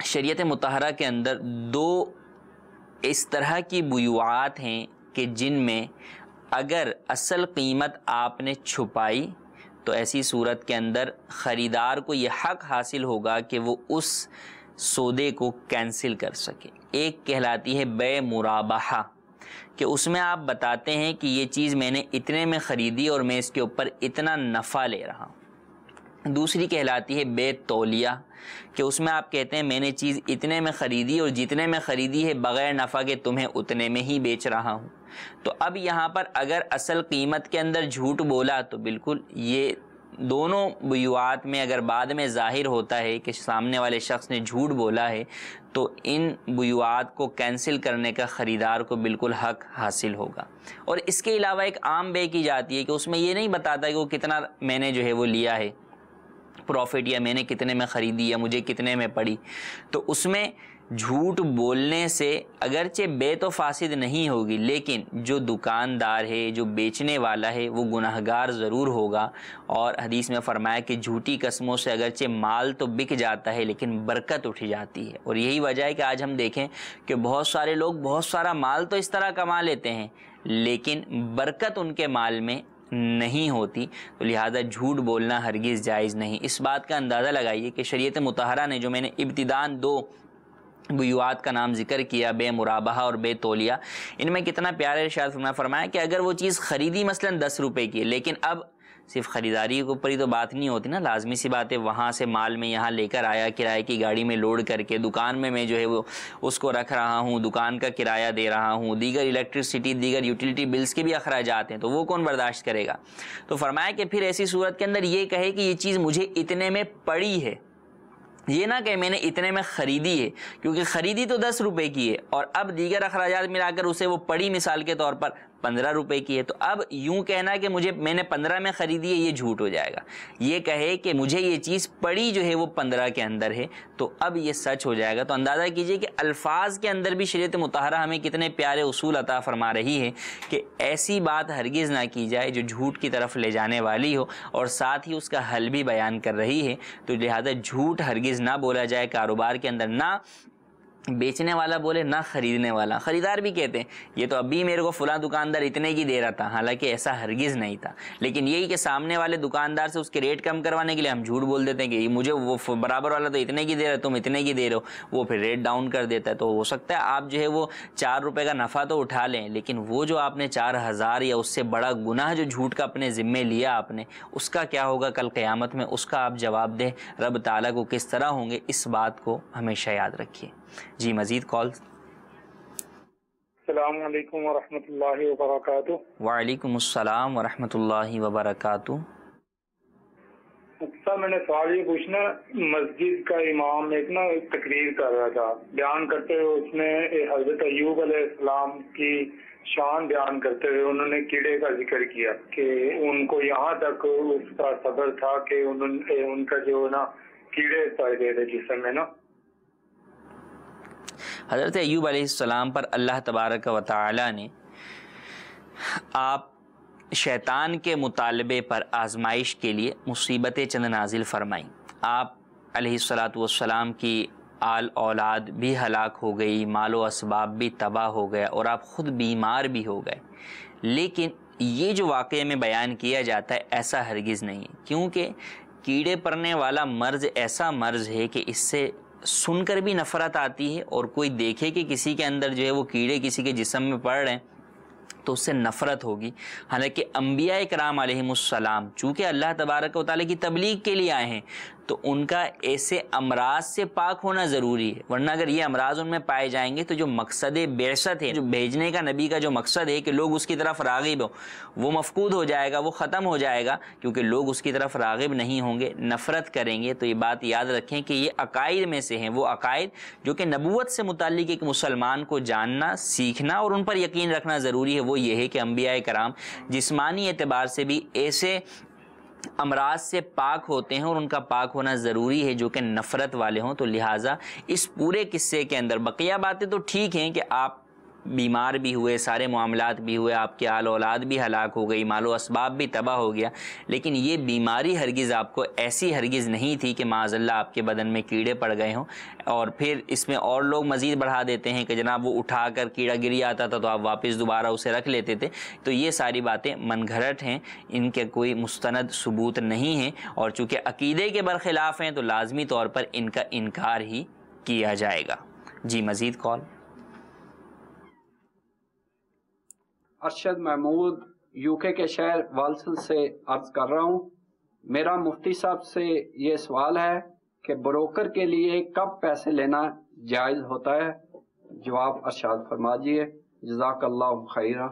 شریعت مطہرہ کے اندر دو اس طرح کی بیوعات ہیں کہ جن میں اگر اصل قیمت آپ نے چھپائی تو ایسی صورت کے اندر خریدار کو یہ حق حاصل ہوگا کہ وہ اس سودے کو کینسل کر سکے۔ ایک کہلاتی ہے بے مرابحہ، کہ اس میں آپ بتاتے ہیں کہ یہ چیز میں نے اتنے میں خریدی اور میں اس کے اوپر اتنا نفع لے رہا ہوں۔ دوسری کہلاتی ہے بے تولیہ، کہ اس میں آپ کہتے ہیں میں نے چیز اتنے میں خریدی اور جتنے میں خریدی ہے بغیر نفع کے تمہیں اتنے میں ہی بیچ رہا ہوں۔ تو اب یہاں پر اگر اصل قیمت کے اندر جھوٹ بولا تو بالکل یہ دونوں بیوعات میں اگر بعد میں ظاہر ہوتا ہے کہ سامنے والے شخص نے جھوٹ بولا ہے تو ان بیوعات کو کینسل کرنے کا خریدار کو بالکل حق حاصل ہوگا۔ اور اس کے علاوہ ایک عام بے کی جاتی ہے کہ اس میں یہ نہیں بتاتا کہ وہ کتنا میں نے جو ہے وہ لیا ہے پروفٹ، یا میں نے کتنے میں خریدی یا مجھے کتنے میں پڑی۔ تو اس میں جھوٹ بولنے سے اگرچہ بے تو فاسد نہیں ہوگی، لیکن جو دکاندار ہے، جو بیچنے والا ہے، وہ گنہگار ضرور ہوگا۔ اور حدیث میں فرمایا کہ جھوٹی قسموں سے اگرچہ مال تو بک جاتا ہے لیکن برکت اٹھ جاتی ہے۔ اور یہی وجہ ہے کہ آج ہم دیکھیں کہ بہت سارے لوگ بہت سارا مال تو اس طرح کما لیتے ہیں لیکن برکت ان کے مال میں نہیں ہوتی، تو لہذا جھوٹ بولنا ہرگز جائز نہیں۔ اس بات کا اندازہ لگائیے کہ شریعت مطہرہ نے جو میں نے ابتداً دو بیوعات کا نام ذکر کیا، بے مرابحہ اور بے تولیہ، ان میں کتنا پیارے ارشاد فرمایا کہ اگر وہ چیز خریدی مثلا 10 روپے کی ہے، لیکن اب صرف خریداری کے اوپر ہی تو بات نہیں ہوتی نا، لازمی سی بات ہے وہاں سے مال میں یہاں لے کر آیا، کرائے کی گاڑی میں لوڈ کر کے دکان میں جو ہے وہ اس کو رکھ رہا ہوں، دکان کا کرایہ دے رہا ہوں، دیگر الیکٹرسٹی دیگر یوٹیلیٹی بلز کے بھی اخراجات ہیں، تو وہ کون برداشت کرے گا؟ تو فرمایا کہ پھر ایسی صورت کے اندر یہ کہے کہ یہ چیز مجھے اتنے میں پڑی ہے، یہ نہ کہ میں نے اتنے میں خریدی ہے، کیونکہ خریدی تو 10 روپے کی ہے اور اب دیگر اخراجات ملا کر اسے وہ پڑی مثال کے طور پر 15 روپے کی ہے، تو اب یوں کہنا کہ میں نے 15 میں خریدی ہے یہ جھوٹ ہو جائے گا۔ یہ کہے کہ مجھے یہ چیز پڑی جو ہے وہ 15 کے اندر ہے تو اب یہ سچ ہو جائے گا۔ تو اندازہ کیجئے کہ الفاظ کے اندر بھی شریعت مطہرہ ہمیں کتنے پیارے اصول عطا فرما رہی ہے کہ ایسی بات ہرگز نہ کی جائے جو جھوٹ کی طرف لے جانے والی ہو، اور ساتھ ہی اس کا حل بھی بیان کر رہی ہے۔ تو لہذا جھوٹ ہرگز نہ بولا جائے کاروبار کے اندر، نہ بیچنے والا بولے نہ خریدنے والا۔ خریدار بھی کہتے ہیں یہ تو ابھی میرے کو فلاں دکاندار اتنے کی دے رہا تھا، حالانکہ ایسا ہرگز نہیں تھا، لیکن یہی کہ سامنے والے دکاندار سے اس کے ریٹ کم کروانے کے لیے ہم جھوٹ بول دیتے ہیں کہ مجھے وہ برابر والا تو اتنے کی دے رہا ہے، تم اتنے کی دے رہے ہو، وہ پھر ریٹ ڈاؤن کر دیتا ہے۔ تو ہو سکتا ہے آپ جو ہے وہ 4 روپے کا نفع تو اٹھا لیں، لیکن وہ جو آپ نے 4000 یا اس سے بڑا گناہ جو جھوٹ کا اپنے ذمے لیا آپ نے، اس کا کیا ہوگا کل قیامت میں، اس کا آپ جواب دیں رب تعالیٰ کو کس طرح ہوں گے، اس بات کو ہمیشہ یاد رکھیے۔ جی مزید کال۔ السلام علیکم ورحمۃ اللہ وبرکاتہ۔ وعلیکم السلام ورحمۃ اللہ وبرکاتہ۔ سر میں نے سوال یہ پوچھنا، مسجد کا امام ایک تقریر کر رہا تھا، بیان کرتے ہوئے اس نے حضرت ایوب علیہ السلام کی شان بیان کرتے ہوئے انہوں نے کیڑے کا ذکر کیا کہ ان کو یہاں تک اس کا صبر تھا کہ ان کا جو کیڑے پائے تھے جسم میں حضرت ایوب علیہ السلام پر اللہ تبارک و تعالی نے آپ شیطان کے مطالبے پر آزمائش کے لیے مصیبتیں چند نازل فرمائیں۔ آپ علیہ السلام کی آل اولاد بھی ہلاک ہو گئی، مال و اسباب بھی تباہ ہو گیا اور آپ خود بیمار بھی ہو گئے، لیکن یہ جو واقعے میں بیان کیا جاتا ہے ایسا ہرگز نہیں ہے، کیونکہ کیڑے پڑنے والا مرض ایسا مرض ہے کہ اس سے سن کر بھی نفرت آتی ہے، اور کوئی دیکھے کہ کسی کے اندر جو ہے وہ کیڑے کسی کے جسم میں پڑ رہے ہیں تو اس سے نفرت ہوگی۔ حالانکہ انبیاء کرام علیہم السلام چونکہ اللہ تبارک و تعالیٰ کی تبلیغ کے لیے آئے ہیں تو ان کا ایسے امراض سے پاک ہونا ضروری ہے، ورنہ اگر یہ امراض ان میں پائے جائیں گے تو جو مقصد بعثت ہے، جو بھیجنے کا نبی کا جو مقصد ہے کہ لوگ اس کی طرف راغب ہوں، وہ مفقود ہو جائے گا، وہ ختم ہو جائے گا، کیونکہ لوگ اس کی طرف راغب نہیں ہوں گے، نفرت کریں گے۔ تو یہ بات یاد رکھیں کہ یہ عقائد میں سے ہیں، وہ عقائد جو کہ نبوت سے متعلق ایک مسلمان کو جاننا، سیکھنا اور ان پر یقین رکھنا ضروری ہے۔ وہ یہ ہے کہ انبیاء کرام جسمانی اعتبار سے بھی ایسے امراض سے پاک ہوتے ہیں، اور ان کا پاک ہونا ضروری ہے جو کہ نفرت والے ہوں۔ تو لہٰذا اس پورے قصے کے اندر بقیہ باتیں تو ٹھیک ہیں کہ آپ بیمار بھی ہوئے، سارے معاملات بھی ہوئے، آپ کے آل اولاد بھی ہلاک ہو گئی، مال و اسباب بھی تباہ ہو گیا، لیکن یہ بیماری ہرگز آپ کو ایسی ہرگز نہیں تھی کہ معاذ اللہ آپ کے بدن میں کیڑے پڑ گئے ہوں۔ اور پھر اس میں اور لوگ مزید بڑھا دیتے ہیں کہ جناب وہ اٹھا کر کیڑا گری آتا تھا تو آپ واپس دوبارہ اسے رکھ لیتے تھے۔ تو یہ ساری باتیں من گھڑت ہیں، ان کے کوئی مستند ثبوت نہیں ہیں، اور چونکہ عقیدے کے برخلاف ہیں تو لازمی طور پر ان کا انکار ہی کیا جائے گا۔ جی مزید کال۔ ارشد محمود یو کے شہر والسن سے عرض کر رہا ہوں، میرا مفتی صاحب سے یہ سوال ہے کہ بروکر کے لیے کب پیسے لینا جائز ہوتا ہے؟ جواب ارشاد فرمائیے، جزاک اللہ خیرہ۔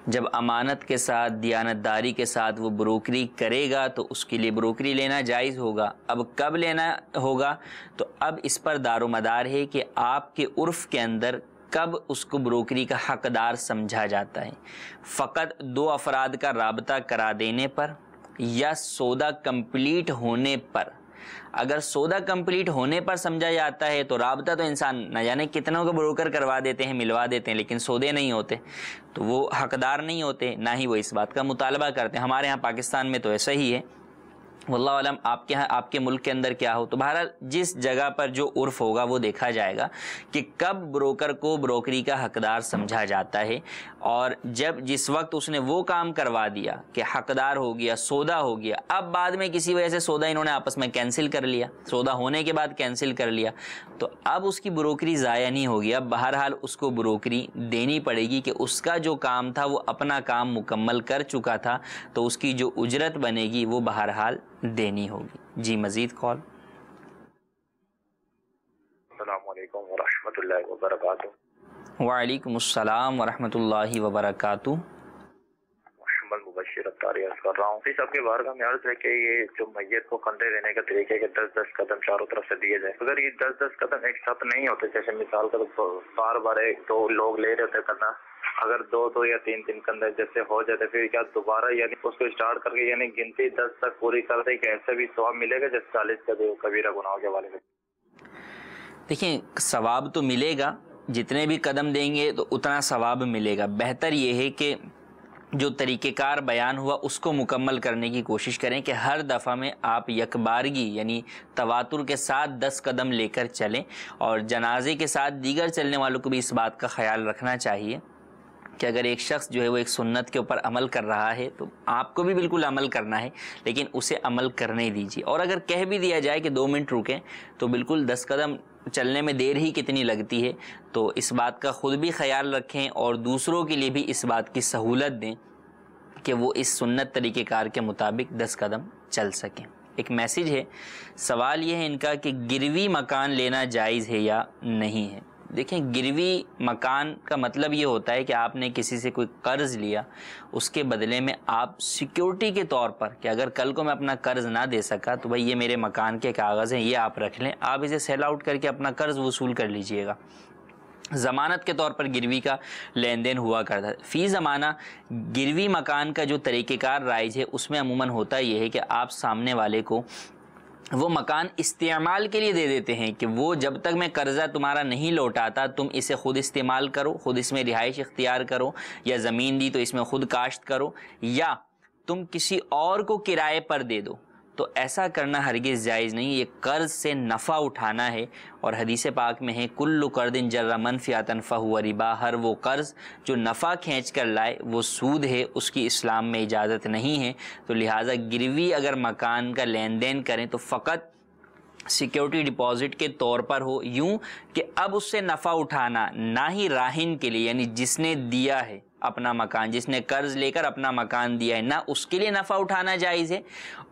جب امانت کے ساتھ، دیانتداری کے ساتھ وہ بروکری کرے گا تو اس کے لیے بروکری لینا جائز ہوگا۔ اب کب لینا ہوگا تو اب اس پر دار و مدار ہے کہ آپ کے عرف کے اندر کب اس کو بروکری کا حقدار سمجھا جاتا ہے۔ فقط دو افراد کا رابطہ کرا دینے پر یا سودا کمپلیٹ ہونے پر؟ اگر سودا کمپلیٹ ہونے پر سمجھا جاتا ہے تو رابطہ تو انسان نہ جانے کتنوں کو بروکر کروا دیتے ہیں، ملوا دیتے ہیں، لیکن سودے نہیں ہوتے تو وہ حقدار نہیں ہوتے، نہ ہی وہ اس بات کا مطالبہ کرتے ہیں۔ ہمارے ہاں پاکستان میں تو ایسا ہی ہے، واللہ علم آپ کے ہاں، آپ کے ملک کے اندر کیا ہو۔ تو بہرحال جس جگہ پر جو عرف ہوگا وہ دیکھا جائے گا کہ کب بروکر کو بروکری کا حقدار سمجھا جاتا ہے، اور جس وقت اس نے وہ کام کروا دیا کہ حقدار ہو گیا، سودا ہو گیا، اب بعد میں کسی وجہ سے سودا انہوں نے آپس میں کینسل کر لیا، سودا ہونے کے بعد کینسل کر لیا، تو اب اس کی بروکری ضائع نہیں ہوگی، اب بہرحال اس کو بروکری دینی پڑے گی کہ اس کا جو کام تھا وہ اپنا کام مکمل کر چکا تھا، تو اس کی جو اجرت بنے گی وہ بہرحال دینی ہوگی۔ جی مزید کال۔ السلام علیکم ورحمۃ اللہ وبرکاتہ۔ وعلیکم السلام ورحمۃ اللہ وبرکاتہ۔ محمد مبشر اتاری عرض کر رہا ہوں، اس آپ کے بارگاہ میں عرض ہے کہ یہ جو میت کو کندھے دینے کا طریقہ ہے کہ 10-10 قدم چاروں طرف سے دیے جائے، اگر یہ 10-10 قدم ایک ساتھ نہیں ہوتے، جیسے مثال کا بار بار ایک دو لوگ لے رہے ہوتے کندھا، اگر 2 یا 3 کندھے جیسے ہو جاتے، پھر کیا دوبارہ یعنی اس کو اسٹارٹ کر کے یعنی گنتی 10 تک پوری کر دے کہ ایسے بھی ثواب ملے گا جیسے 40 کا جو کبیرہ گناہوں کے والے میں؟ دیکھیں ثواب تو ملے گا، جتنے بھی قدم دیں گے تو اتنا ثواب ملے گا۔ بہتر یہ ہے کہ جو طریقہ کار بیان ہوا اس کو مکمل کرنے کی کوشش کریں کہ ہر دفعہ میں آپ یکبارگی یعنی تواتر کے ساتھ 10 قدم لے کر چلیں، اور جنازے کے ساتھ دیگر چلنے والوں کو بھی اس بات کا خیال رکھنا چاہیے کہ اگر ایک شخص جو ہے وہ ایک سنت کے اوپر عمل کر رہا ہے تو آپ کو بھی بالکل عمل کرنا ہے، لیکن اسے عمل کرنے دیجیے، اور اگر کہہ بھی دیا جائے کہ 2 منٹ رکیں تو بالکل 10 قدم چلنے میں دیر ہی کتنی لگتی ہے، تو اس بات کا خود بھی خیال رکھیں اور دوسروں کے لیے بھی اس بات کی سہولت دیں کہ وہ اس سنت طریقہ کار کے مطابق 10 قدم چل سکیں۔ ایک میسیج ہے، سوال یہ ہے ان کا کہ گروی مکان لینا جائز ہے یا نہیں ہے؟ دیکھیں گروی مکان کا مطلب یہ ہوتا ہے کہ آپ نے کسی سے کوئی قرض لیا، اس کے بدلے میں آپ سیکیورٹی کے طور پر کہ اگر کل کو میں اپنا قرض نہ دے سکا تو بھائی یہ میرے مکان کے کاغذ ہیں، یہ آپ رکھ لیں، آپ اسے سیل آؤٹ کر کے اپنا قرض وصول کر لیجئے گا۔ ضمانت کے طور پر گروی کا لین دین ہوا کرتا ہے۔ فی زمانہ گروی مکان کا جو طریقہ کار رائج ہے اس میں عموماً ہوتا یہ ہے کہ آپ سامنے والے کو وہ مکان استعمال کے لیے دے دیتے ہیں کہ وہ جب تک میں قرضہ تمہارا نہیں لوٹاتا تم اسے خود استعمال کرو، خود اس میں رہائش اختیار کرو، یا زمین دی تو اس میں خود کاشت کرو، یا تم کسی اور کو کرائے پر دے دو۔ تو ایسا کرنا ہرگز جائز نہیں. یہ قرض سے نفع اٹھانا ہے، اور حدیث پاک میں ہے کل قرض جر منفعۃ فہو ربا، ہر وہ قرض جو نفع کھینچ کر لائے وہ سود ہے، اس کی اسلام میں اجازت نہیں ہے. تو لہٰذا گروی اگر مکان کا لین دین کریں تو فقط سیکیورٹی ڈپازٹ کے طور پر ہو، یوں کہ اب اس سے نفع اٹھانا، نہ ہی راہن کے لیے یعنی جس نے دیا ہے اپنا مکان، جس نے قرض لے کر اپنا مکان دیا ہے، نہ اس کے لیے نفع اٹھانا جائز ہے،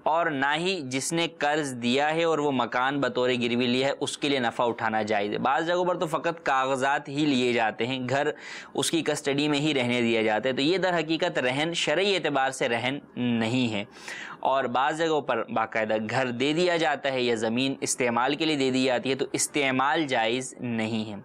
اور نہ ہی جس نے قرض دیا ہے اور وہ مکان بطور گروی لیا ہے اس کے لیے نفع اٹھانا جائز ہے. بعض جگہوں پر تو فقط کاغذات ہی لیے جاتے ہیں، گھر اس کی کسٹڈی میں ہی رہنے دیا جاتا ہے، تو یہ در حقیقت رہن شرعی اعتبار سے رہن نہیں ہے. اور بعض جگہوں پر باقاعدہ گھر دے دیا جاتا ہے یا زمین استعمال کے لیے دے دی جاتی ہے، تو استعمال جائز نہیں ہے.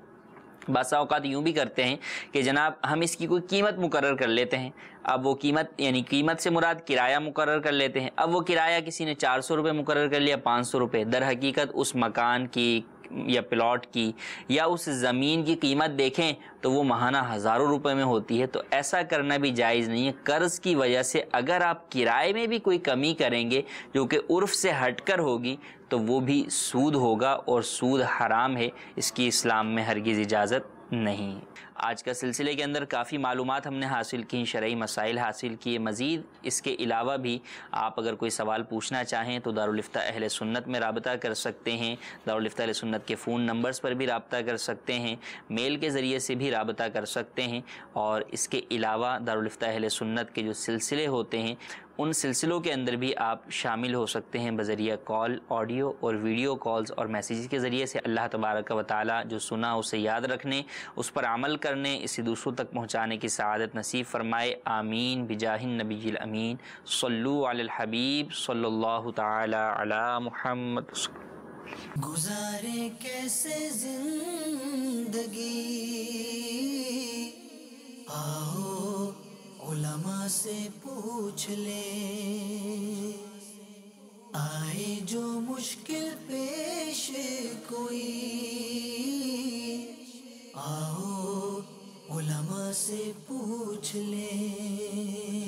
بعض اوقات یوں بھی کرتے ہیں کہ جناب ہم اس کی کوئی قیمت مقرر کر لیتے ہیں، اب وہ قیمت یعنی قیمت سے مراد کرایہ مقرر کر لیتے ہیں، اب وہ کرایہ کسی نے 400 روپے مقرر کر لیا، 500 روپے، در حقیقت اس مکان کی یا پلاٹ کی یا اس زمین کی قیمت دیکھیں تو وہ ماہانہ ہزاروں روپے میں ہوتی ہے. تو ایسا کرنا بھی جائز نہیں ہے. قرض کی وجہ سے اگر آپ کرائے میں بھی کوئی کمی کریں گے جو کہ عرف سے ہٹ کر ہوگی تو وہ بھی سود ہوگا، اور سود حرام ہے، اس کی اسلام میں ہرگز اجازت نہیں. آج کا سلسلے کے اندر کافی معلومات ہم نے حاصل کی، شرعی مسائل حاصل کیے. مزید اس کے علاوہ بھی آپ اگر کوئی سوال پوچھنا چاہیں تو دارالفتہ اہل سنت میں رابطہ کر سکتے ہیں. دارالفتہ اہل سنت کے فون نمبرز پر بھی رابطہ کر سکتے ہیں، میل کے ذریعے سے بھی رابطہ کر سکتے ہیں. اور اس کے علاوہ دارالفتہ اہل سنت کے جو سلسلے ہوتے ہیں ان سلسلوں کے اندر بھی آپ شامل ہو سکتے ہیں بذریعہ کال، آڈیو اور ویڈیو کالز اور میسیجز کے ذریعے سے. اللہ تبارک و تعالی جو سنا اسے یاد رکھنے، اس پر عمل کرنے، اسے دوسروں تک پہنچانے کی سعادت نصیب فرمائے. آمین بجاہ النبی الامین. صلو علی الحبیب صلی اللہ تعالی علی محمد. گزارے کیسے زندگی، آؤ علماء سے پوچھ لیں، آئے جو مشکل پیش کوئی، آؤ علماء سے پوچھ لیں.